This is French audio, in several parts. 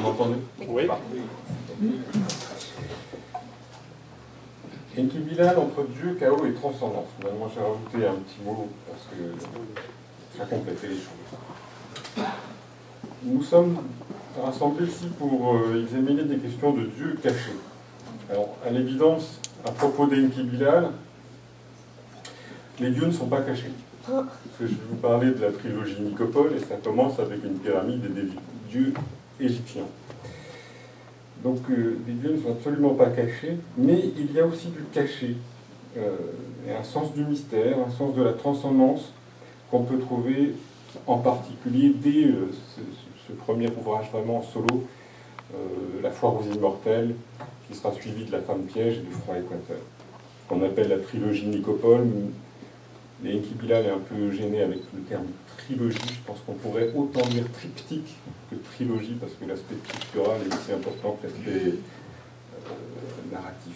m'entendez? Oui. Enki Bilal entre Dieu, chaos et transcendance. Finalement, j'ai rajouté un petit mot parce que ça complétait les choses. Nous sommes rassemblés ici pour examiner des questions de Dieu caché. Alors, à l'évidence, à propos d'Enki Bilal, les dieux ne sont pas cachés. Parce que je vais vous parler de la trilogie Nicopole, et ça commence avec une pyramide et des dieux égyptiens. Donc les dieux ne sont absolument pas cachés, mais il y a aussi du caché, et un sens du mystère, un sens de la transcendance qu'on peut trouver en particulier dès ce premier ouvrage vraiment en solo, La foire aux immortels, qui sera suivi de La femme piège et du froid équateur, qu'on appelle la trilogie Nicopole. Mais Enki Bilal est un peu gêné avec le terme trilogie. Je pense qu'on pourrait autant dire triptyque que trilogie, parce que l'aspect pictural est aussi important que l'aspect narratif.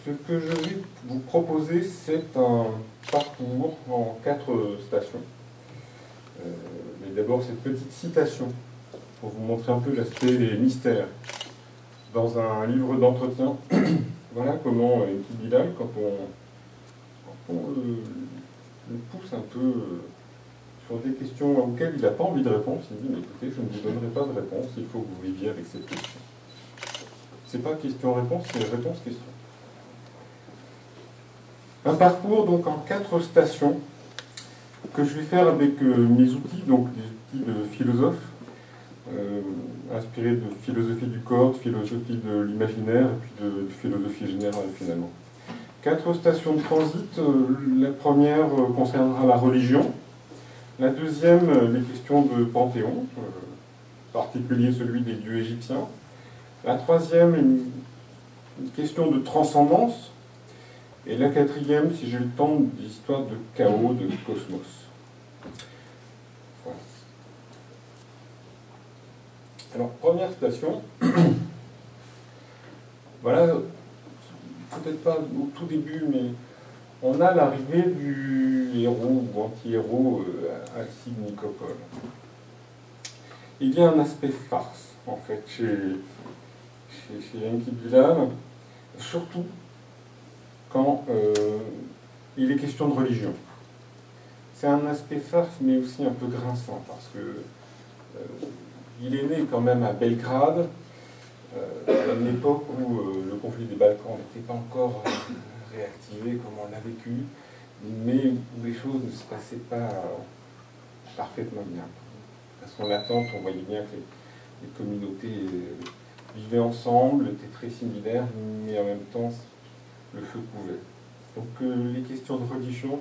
Ce que je vais vous proposer, c'est un parcours en 4 stations. Mais d'abord, cette petite citation, pour vous montrer un peu l'aspect des mystères. Dans un livre d'entretien, voilà comment Enki Bilal, quand on le pousse un peu sur des questions auxquelles il n'a pas envie de répondre, il dit, mais écoutez, je ne vous donnerai pas de réponse, il faut que vous viviez avec cette question. C'est pas question-réponse, c'est réponse-question. Un parcours donc en 4 stations que je vais faire avec mes outils, donc des outils de philosophe, inspirés de philosophie du corps, de philosophie de l'imaginaire et puis de philosophie générale finalement. 4 stations de transit. La première concernera la religion. La deuxième, les questions de panthéon, en particulier celui des dieux égyptiens. La troisième, une question de transcendance. Et la quatrième, si j'ai le temps, des histoires de chaos, de cosmos. Voilà. Alors, première station. Voilà, peut-être pas au tout début, mais on a l'arrivée du héros ou anti-héros Alcide Nicopole. Il y a un aspect farce, en fait, chez Enki Bilal, surtout quand il est question de religion. C'est un aspect farce, mais aussi un peu grinçant, parce que il est né quand même à Belgrade, à une époque où le conflit des Balkans n'était pas encore réactivé comme on l'a vécu, mais où les choses ne se passaient pas parfaitement bien. De façon latente, on voyait bien que les communautés vivaient ensemble, étaient très similaires, mais en même temps, le feu couvait. Donc les questions de religion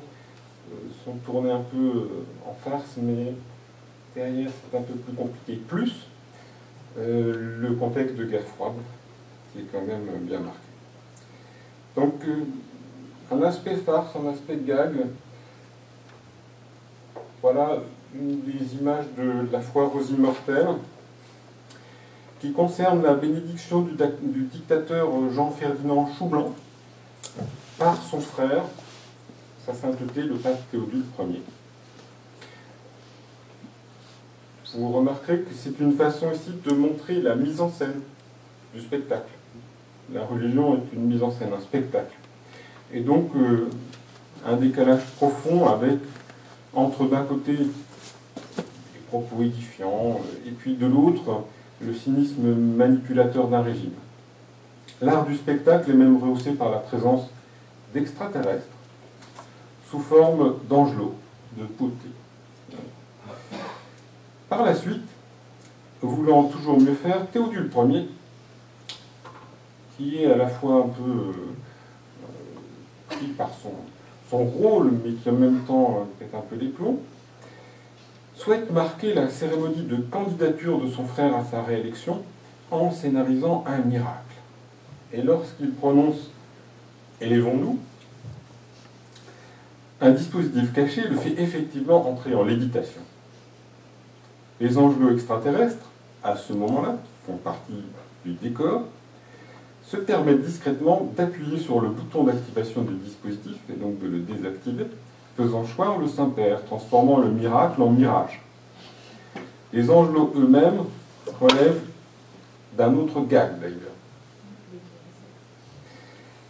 sont tournées un peu en farce, mais derrière, c'est un peu plus compliqué. Plus le contexte de guerre froide, qui est quand même bien marqué. Donc, un aspect farce, un aspect gag. Voilà une des images de la foire aux immortels, qui concerne la bénédiction du dictateur Jean-Ferdinand Choublan par son frère, sa sainteté, le pape Théodule Ier. Vous remarquerez que c'est une façon ici de montrer la mise en scène du spectacle. La religion est une mise en scène, un spectacle. Et donc, un décalage profond avec, entre d'un côté, des propos édifiants, et puis de l'autre, le cynisme manipulateur d'un régime. L'art du spectacle est même rehaussé par la présence d'extraterrestres, sous forme d'angelots, de potés. Par la suite, voulant toujours mieux faire, Théodule Ier, qui est à la fois un peu pris par son rôle, mais qui en même temps pète un peu les plombs, souhaite marquer la cérémonie de candidature de son frère à sa réélection en scénarisant un miracle. Et lorsqu'il prononce « Élevons-nous », un dispositif caché le fait effectivement entrer en lévitation. Les angelots extraterrestres, à ce moment-là, qui font partie du décor, se permettent discrètement d'appuyer sur le bouton d'activation du dispositif et donc de le désactiver, faisant choir le Saint-Père, transformant le miracle en mirage. Les angelots eux-mêmes relèvent d'un autre gag, d'ailleurs.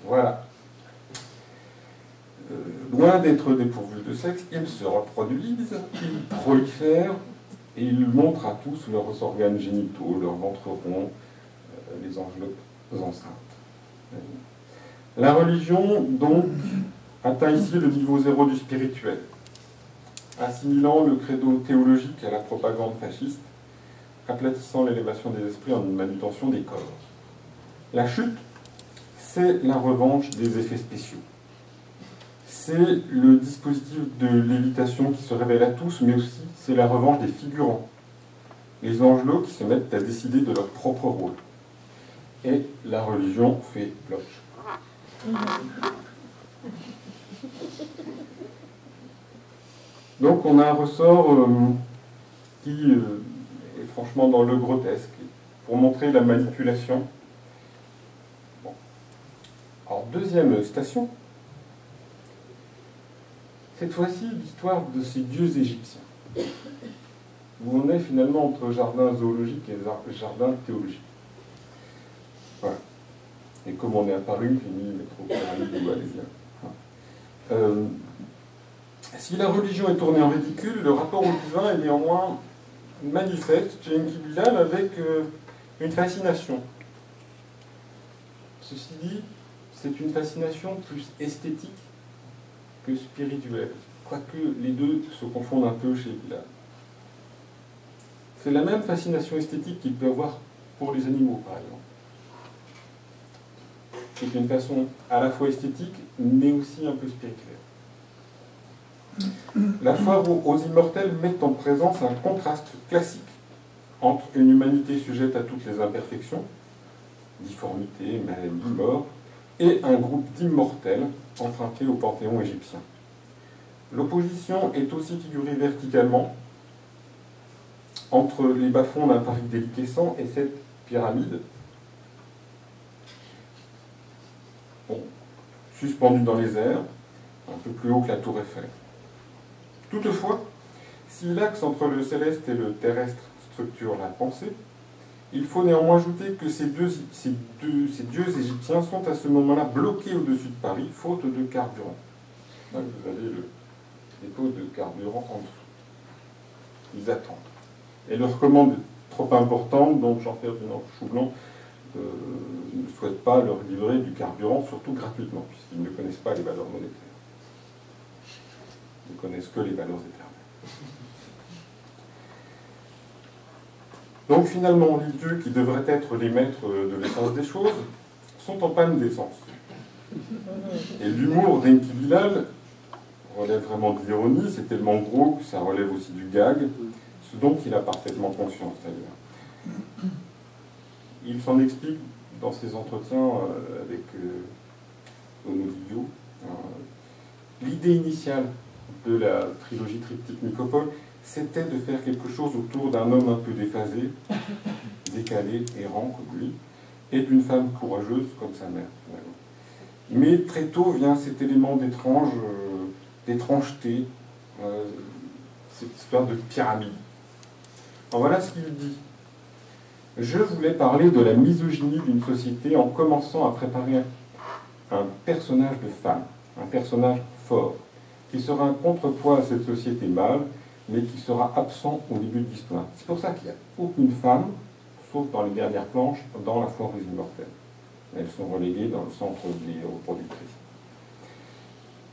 Voilà. Loin d'être dépourvus de sexe, ils se reproduisent, ils prolifèrent, et ils montrent à tous leurs organes génitaux, leur ventre rond, les angelopes enceintes. La religion, donc, atteint ici le niveau zéro du spirituel, assimilant le credo théologique à la propagande fasciste, aplatissant l'élévation des esprits en une manutention des corps. La chute, c'est la revanche des effets spéciaux. C'est le dispositif de lévitation qui se révèle à tous, mais aussi c'est la revanche des figurants, les angelots qui se mettent à décider de leur propre rôle. Et la religion fait cloche. Donc on a un ressort qui est franchement dans le grotesque, pour montrer la manipulation. Bon. Alors deuxième station, cette fois-ci l'histoire de ces dieux égyptiens, où on est finalement entre jardin zoologique et jardin théologique. Voilà. Et comme on est à Paris, j'ai mis métro-pyramide ou allez-y. Si la religion est tournée en ridicule, le rapport au divin est néanmoins manifeste chez Enki Bilal avec une fascination. Ceci dit, c'est une fascination plus esthétique que spirituelle, quoique les deux se confondent un peu chez Bilal. C'est la même fascination esthétique qu'il peut avoir pour les animaux, par exemple. C'est une façon à la fois esthétique, mais aussi un peu spirituelle. La foire aux immortels met en présence un contraste classique entre une humanité sujette à toutes les imperfections, difformités, maladies, mort, et un groupe d'immortels empruntés au panthéon égyptien. L'opposition est aussi figurée verticalement entre les bas-fonds d'un Paris déliquescent et cette pyramide, suspendue dans les airs, un peu plus haut que la tour Eiffel. Toutefois, si l'axe entre le céleste et le terrestre structure la pensée, il faut néanmoins ajouter que ces dieux égyptiens sont à ce moment-là bloqués au-dessus de Paris, faute de carburant. Là, vous avez le dépôt de carburant en dessous. Ils attendent. Et leur commande est trop importante, donc Jean-Pierre Dunant-Choublon ne souhaite pas leur livrer du carburant, surtout gratuitement, puisqu'ils ne connaissent pas les valeurs monétaires. Ils ne connaissent que les valeurs éternelles. Donc finalement, les dieux qui devraient être les maîtres de l'essence des choses sont en panne d'essence. Et l'humour d'Enki Bilal relève vraiment de l'ironie, c'est tellement gros que ça relève aussi du gag, ce dont il a parfaitement conscience d'ailleurs. Il s'en explique dans ses entretiens avec Onodibio. L'idée initiale de la trilogie triptyque Nicopole, c'était de faire quelque chose autour d'un homme un peu déphasé, décalé, errant comme lui, et d'une femme courageuse comme sa mère, finalement. Mais très tôt vient cet élément d'étrangeté, cette histoire de pyramide. Alors voilà ce qu'il dit. Je voulais parler de la misogynie d'une société en commençant à préparer un personnage de femme, un personnage fort, qui sera un contrepoids à cette société mâle, mais qui sera absent au début de l'histoire. C'est pour ça qu'il n'y a aucune femme, sauf dans les dernières planches, dans la foire aux immortels. Elles sont reléguées dans le centre des reproductrices.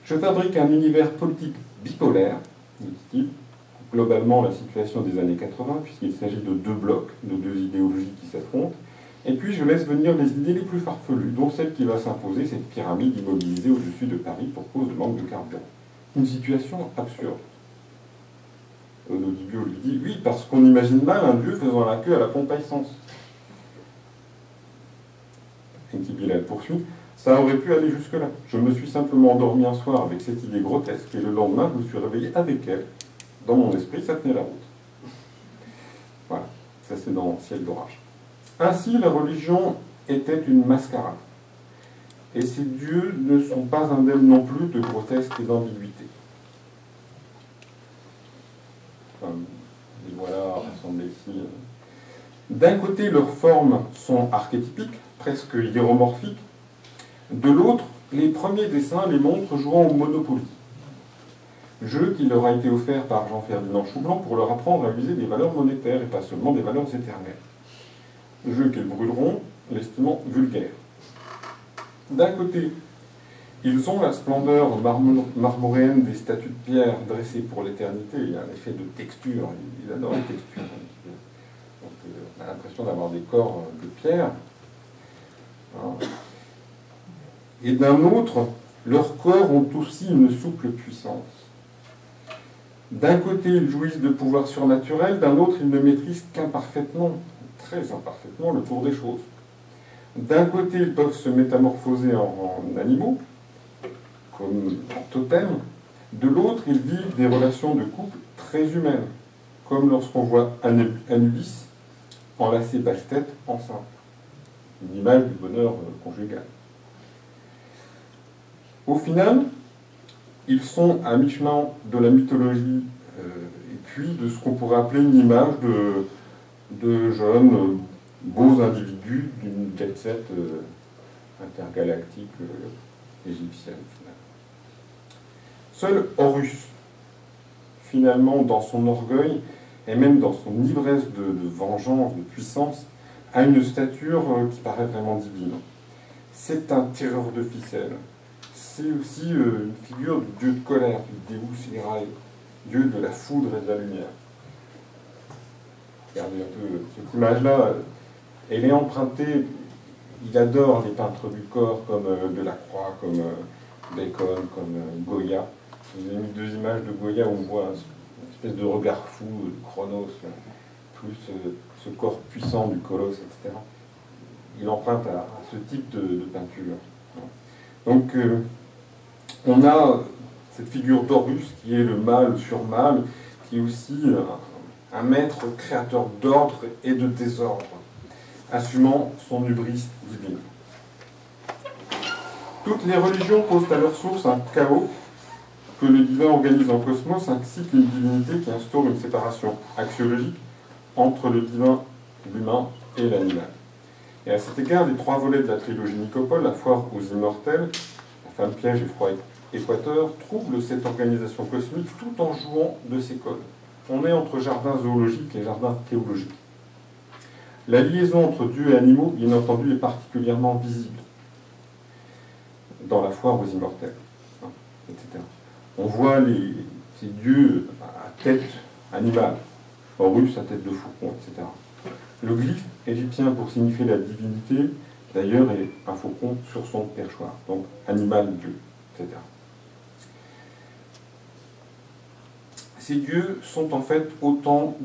Je fabrique un univers politique bipolaire, dit-il, globalement la situation des années 80, puisqu'il s'agit de deux blocs, de deux idéologies qui s'affrontent, et puis je laisse venir les idées les plus farfelues, dont celle qui va s'imposer, cette pyramide immobilisée au-dessus de Paris pour cause de manque de carburant. Une situation absurde. Onodibio lui dit, oui, parce qu'on imagine mal un dieu faisant la queue à la pompe à essence. Enki Bilal poursuit, ça aurait pu aller jusque-là. Je me suis simplement endormi un soir avec cette idée grotesque, et le lendemain, je me suis réveillé avec elle. Dans mon esprit, ça tenait la route. Voilà, ça c'est dans Ciel d'orage. Ainsi, la religion était une mascarade. Et ces dieux ne sont pas indemnes non plus de grotesque et d'ambiguïté. Les voilà rassemblés aussi. D'un côté, leurs formes sont archétypiques, presque hiéromorphiques. De l'autre, les premiers dessins les montrent jouant au Monopoly, jeu qui leur a été offert par Jean-Ferdinand Choublan pour leur apprendre à user des valeurs monétaires et pas seulement des valeurs éternelles. Jeu qu'ils brûleront, l'estimant vulgaire. D'un côté, ils ont la splendeur marmoréenne des statues de pierre dressées pour l'éternité. Il y a un effet de texture, ils adorent les textures. Donc, on a l'impression d'avoir des corps de pierre. Et d'un autre, leurs corps ont aussi une souple puissance. D'un côté, ils jouissent de pouvoirs surnaturels, d'un autre, ils ne maîtrisent qu'imparfaitement, très imparfaitement, le cours des choses. D'un côté, ils peuvent se métamorphoser en animaux, comme en totem. De l'autre, ils vivent des relations de couple très humaines, comme lorsqu'on voit Anubis enlacer Bastet enceinte. Une image du bonheur conjugal. Au final, ils sont à mi-chemin de la mythologie et puis de ce qu'on pourrait appeler une image de jeunes beaux individus d'une jet-set intergalactique égyptienne. Seul Horus, finalement, dans son orgueil et même dans son ivresse de vengeance, de puissance, a une stature qui paraît vraiment divine. C'est un tireur de ficelle. C'est aussi une figure du dieu de colère, du Deus Irae, dieu de la foudre et de la lumière. Regardez un peu cette image-là. Elle est empruntée, il adore les peintres du corps comme Delacroix, comme Bacon, comme Goya. Je vous ai mis deux images de Goya où on voit une espèce de regard fou de Chronos, plus ce corps puissant du colosse, etc. Il emprunte à ce type de peinture. Donc, on a cette figure d'Horus qui est le mâle sur mâle, qui est aussi un maître créateur d'ordre et de désordre, assumant son hubris divine. Toutes les religions posent à leur source un chaos que le divin organise en cosmos, ainsi qu'une divinité qui instaure une séparation axiologique entre le divin, l'humain et l'animal. Et à cet égard, les trois volets de la trilogie Nicopole, la foire aux immortels, la femme piège et froid équateur, troublent cette organisation cosmique tout en jouant de ses codes. On est entre jardin zoologique et jardin théologique. La liaison entre Dieu et animaux, bien entendu, est particulièrement visible dans la foire aux immortels, etc. On voit ces dieux à tête animale, Horus à tête de faucon, etc. Le glyphe égyptien pour signifier la divinité, d'ailleurs, est un faucon sur son perchoir, donc animal, dieu, etc. Ces dieux sont en fait autant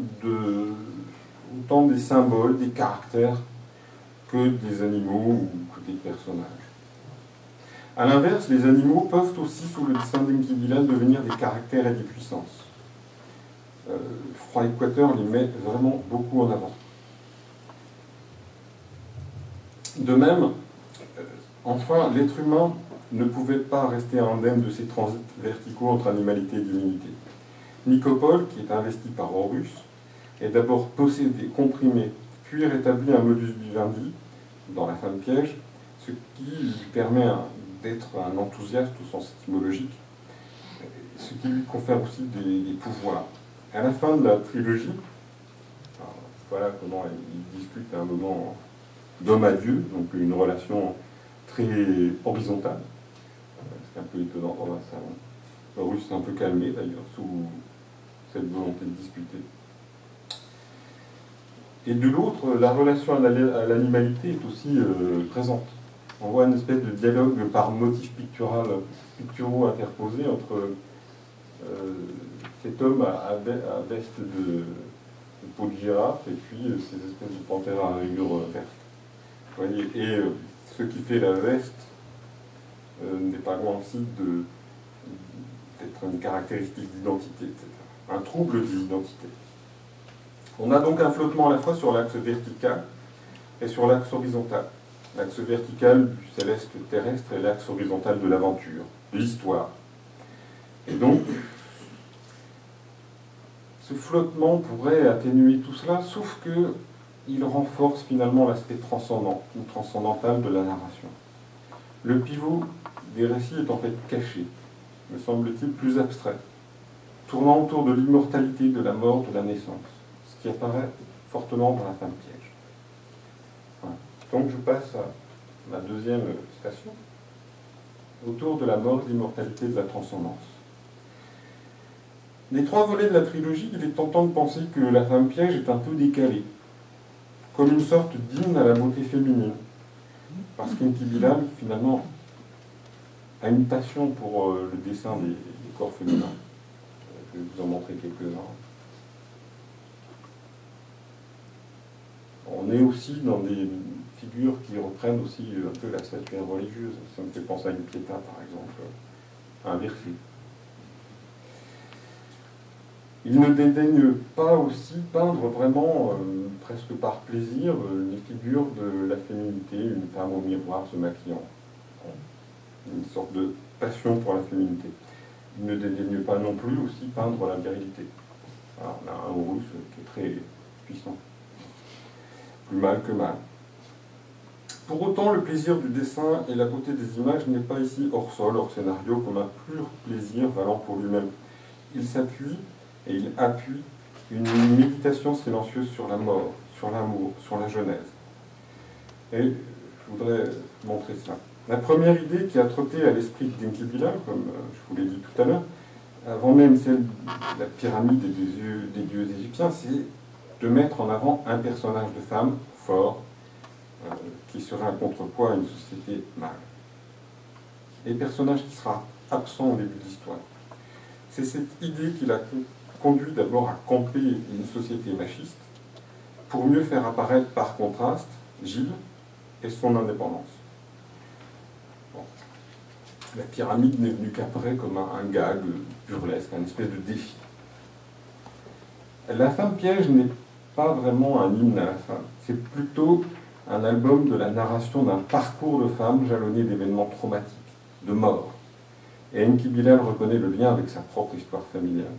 des symboles, des caractères que des animaux ou que des personnages. A l'inverse, les animaux peuvent aussi, sous le dessin d'Enkidu, devenir des caractères et des puissances. Froid Équateur les met vraiment beaucoup en avant. De même, enfin, l'être humain ne pouvait pas rester indemne de ces transits verticaux entre animalité et divinité. Nicopole, qui est investi par Horus, est d'abord possédé, comprimé, puis rétabli un modus vivendi dans la femme piège, ce qui lui permet d'être un enthousiaste au sens étymologique, ce qui lui confère aussi des pouvoirs. À la fin de la trilogie, voilà comment il discute à un moment d'homme à Dieu, donc une relation très horizontale. C'est un peu étonnant dans un salon. Horus s'est un peu calmé d'ailleurs sous cette volonté de discuter. Et de l'autre, la relation à l'animalité est aussi présente. On voit une espèce de dialogue par motifs picturaux interposés entre cet homme à veste de peau de girafe et puis ces espèces de panthères à rayures vertes. Vous voyez, et ce qui fait la veste n'est pas loin aussi d'être une caractéristique d'identité, etc. Un trouble des identités. On a donc un flottement à la fois sur l'axe vertical et sur l'axe horizontal. L'axe vertical du céleste terrestre et l'axe horizontal de l'aventure, de l'histoire. Et donc, ce flottement pourrait atténuer tout cela, sauf que il renforce finalement l'aspect transcendant ou transcendantal de la narration. Le pivot des récits est en fait caché, me semble-t-il plus abstrait, tournant autour de l'immortalité, de la mort, de la naissance, ce qui apparaît fortement dans La Femme piège. Voilà. Donc je passe à ma deuxième station, autour de la mort, de l'immortalité, de la transcendance. Des trois volets de la trilogie, il est tentant de penser que La Femme piège est un peu décalée, comme une sorte d'hymne à la beauté féminine. Parce qu'Enki Bilal, finalement, a une passion pour le dessin des corps féminins. Je vais vous en montrer quelques-uns. On est aussi dans des figures qui reprennent aussi un peu la statuaire religieuse. Ça me fait penser à une Pietà, par exemple, inversée. Il ne dédaigne pas aussi peindre vraiment, presque par plaisir, les figures de la féminité, une femme au miroir se maquillant. Une sorte de passion pour la féminité. Il ne dédaigne pas non plus aussi peindre la virilité. Alors, on a un Horus qui est très puissant. Plus mal que mal. Pour autant, le plaisir du dessin et la beauté des images n'est pas ici hors sol, hors scénario, comme un pur plaisir valant pour lui-même. Il s'appuie et il appuie une méditation silencieuse sur la mort, sur l'amour, sur la genèse. Et je voudrais montrer cela. La première idée qui a trotté à l'esprit d'Enki Bilal, comme je vous l'ai dit tout à l'heure, avant même celle de la pyramide des dieux égyptiens, c'est de mettre en avant un personnage de femme fort, qui serait un contrepoids à une société mâle. Et personnage qui sera absent au début de l'histoire. C'est cette idée qui l'a conduit d'abord à camper une société machiste, pour mieux faire apparaître par contraste Gilles et son indépendance. Bon. La pyramide n'est venue qu'après comme un gag burlesque, un espèce de défi. La Femme piège n'est pas vraiment un hymne à la femme, c'est plutôt un album de la narration d'un parcours de femme jalonné d'événements traumatiques, de mort. Et Enki Bilal reconnaît le lien avec sa propre histoire familiale.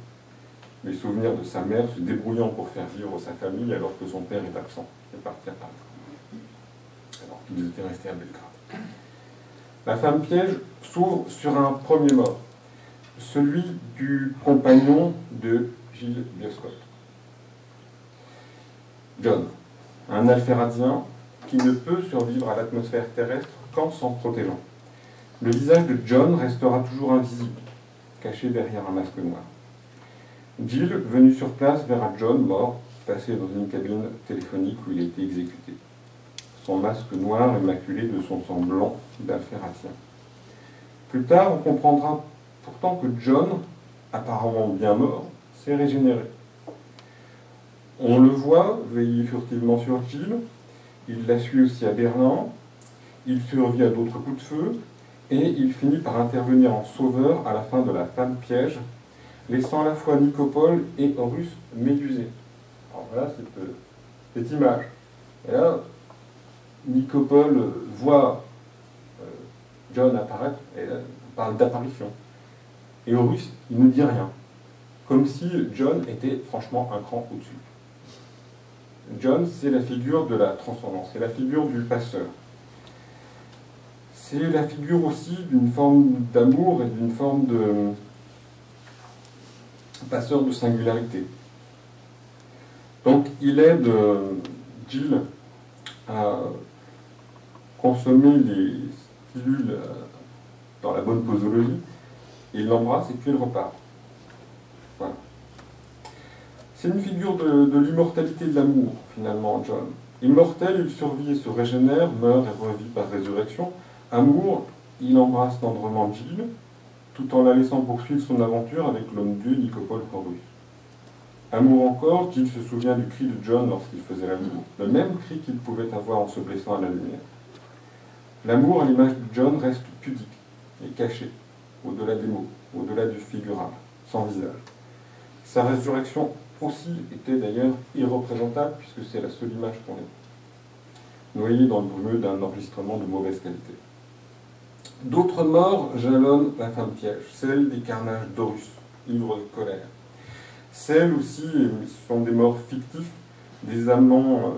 Les souvenirs de sa mère se débrouillant pour faire vivre sa famille alors que son père est absent, est parti à Paris, alors qu'ils étaient restés à Belgrade. La Femme piège s'ouvre sur un premier mort, celui du compagnon de Gilles Bioscotte. John, un alphératien qui ne peut survivre à l'atmosphère terrestre qu'en s'en protégeant. Le visage de John restera toujours invisible, caché derrière un masque noir. Jill, venu sur place, verra John mort, passé dans une cabine téléphonique où il a été exécuté. Son masque noir est maculé de son sang blanc d'alphératien. Plus tard, on comprendra pourtant que John, apparemment bien mort, s'est régénéré. On le voit veiller furtivement sur Jill, il la suit aussi à Berlin, il survit à d'autres coups de feu, et il finit par intervenir en sauveur à la fin de La Femme piège, laissant à la fois Nicopole et Horus médusés. Alors voilà cette image. Et là, Nicopole voit John apparaître, et là, on parle d'apparition. Et Horus, il ne dit rien. Comme si John était franchement un cran au-dessus. John, c'est la figure de la transcendance, c'est la figure du passeur. C'est la figure aussi d'une forme d'amour et d'une forme de passeur de singularité. Donc il aide Jill à consommer les pilules dans la bonne posologie, et il l'embrasse et puis il repart. Voilà. C'est une figure de l'immortalité de l'amour, finalement, John. Immortel, il survit et se régénère, meurt et revit par résurrection. Amour, il embrasse tendrement Jill, tout en la laissant poursuivre son aventure avec l'homme-dieu Nicopole Horus. Amour encore, Jill se souvient du cri de John lorsqu'il faisait l'amour, le même cri qu'il pouvait avoir en se blessant à la lumière. L'amour, à l'image de John, reste pudique et caché, au-delà des mots, au-delà du figurable, sans visage. Sa résurrection aussi était d'ailleurs irreprésentable, puisque c'est la seule image qu'on ait, noyée dans le brumeux d'un enregistrement de mauvaise qualité. D'autres morts jalonnent La Femme piège, celle des carnages d'Horus, ivre de colère. Celles aussi, ce sont des morts fictifs, des amants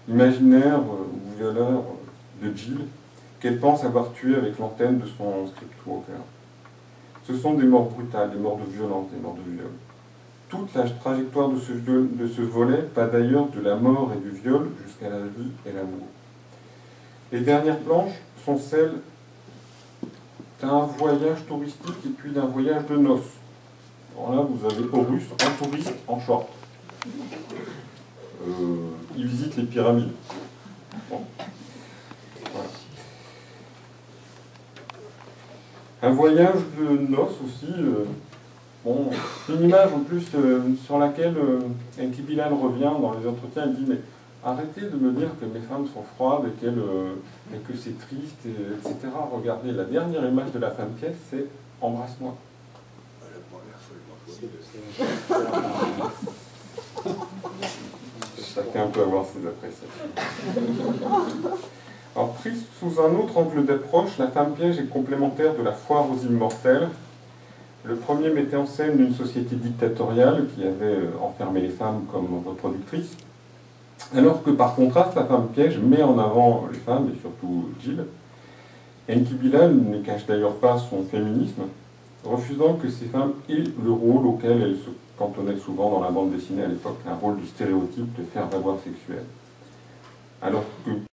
imaginaires ou violeurs de Jill, qu'elle pense avoir tué avec l'antenne de son scriptwalker. Ce sont des morts brutales, des morts de violence, des morts de viol. Toute la trajectoire de ce volet va d'ailleurs de la mort et du viol jusqu'à la vie et l'amour. Les dernières planches sont celles d'un voyage touristique et puis d'un voyage de noces. Alors là, vous avez Horus, un touriste en short. Il visite les pyramides. Bon. Voilà. Un voyage de noces aussi. Bon, c'est une image en plus sur laquelle Enki Bilal revient dans les entretiens. Il dit mais arrêtez de me dire que mes femmes sont froides et que c'est triste, etc. Regardez, la dernière image de la femme pièce, c'est embrasse-moi. Chacun peut avoir ses appréciations. Alors, prise sous un autre angle d'approche, la femme piège est complémentaire de la foire aux immortels. Le premier mettait en scène une société dictatoriale qui avait enfermé les femmes comme reproductrices, alors que par contraste, la femme piège met en avant les femmes, et surtout Jill. Enki Bilal ne cache d'ailleurs pas son féminisme, refusant que ces femmes aient le rôle auquel elles se cantonnaient souvent dans la bande dessinée à l'époque, un rôle du stéréotype de faire-valoir sexuel. Alors que